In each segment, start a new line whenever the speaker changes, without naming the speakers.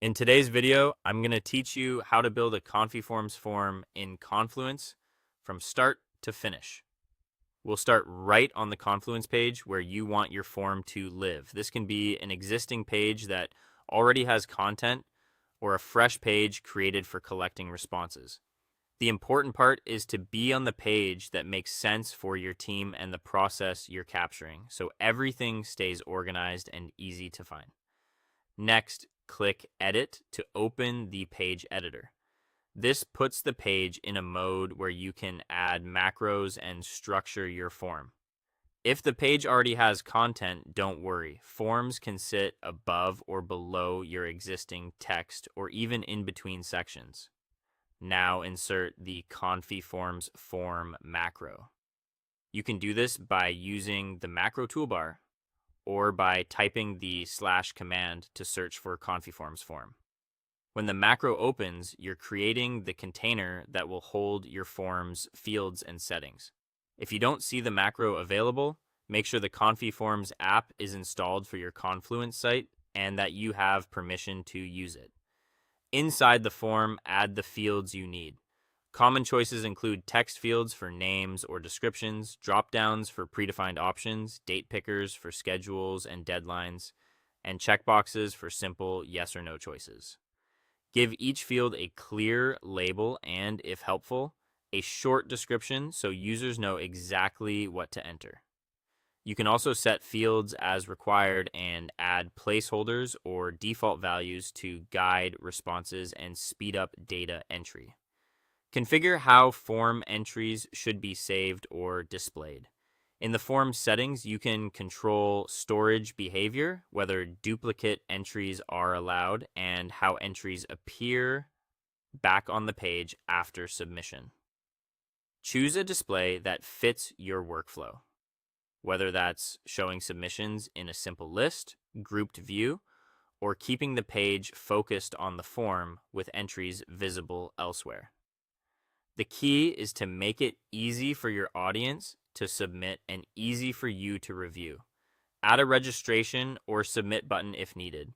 In today's video, I'm going to teach you how to build a Confiforms form in Confluence from start to finish. We'll start right on the Confluence page where you want your form to live. This can be an existing page that already has content or a fresh page created for collecting responses. The important part is to be on the page that makes sense for your team and the process you're capturing, so everything stays organized and easy to find. Next, click Edit to open the page editor. This puts the page in a mode where you can add macros and structure your form. If the page already has content, don't worry. Forms can sit above or below your existing text or even in between sections. Now insert the Confiforms form macro. You can do this by using the macro toolbar or by typing the / command to search for Confiforms form. When the macro opens, you're creating the container that will hold your form's fields and settings. If you don't see the macro available, make sure the Confiforms app is installed for your Confluence site and that you have permission to use it. Inside the form, add the fields you need. Common choices include text fields for names or descriptions, drop-downs for predefined options, date pickers for schedules and deadlines, and checkboxes for simple yes or no choices. Give each field a clear label and, if helpful, a short description so users know exactly what to enter. You can also set fields as required and add placeholders or default values to guide responses and speed up data entry. Configure how form entries should be saved or displayed. In the form settings, you can control storage behavior, whether duplicate entries are allowed, and how entries appear back on the page after submission. Choose a display that fits your workflow, whether that's showing submissions in a simple list, grouped view, or keeping the page focused on the form with entries visible elsewhere. The key is to make it easy for your audience to submit and easy for you to review. Add a registration or submit button if needed.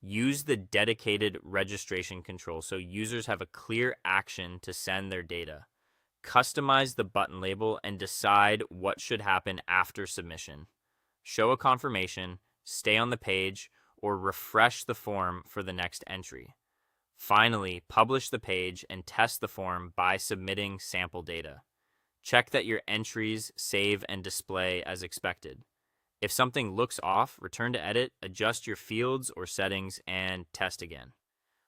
Use the dedicated registration control so users have a clear action to send their data. Customize the button label and decide what should happen after submission. Show a confirmation, stay on the page, or refresh the form for the next entry. Finally, publish the page and test the form by submitting sample data. Check that your entries save and display as expected. If something looks off, return to edit, adjust your fields or settings, and test again.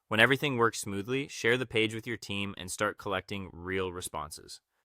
When everything works smoothly, share the page with your team and start collecting real responses.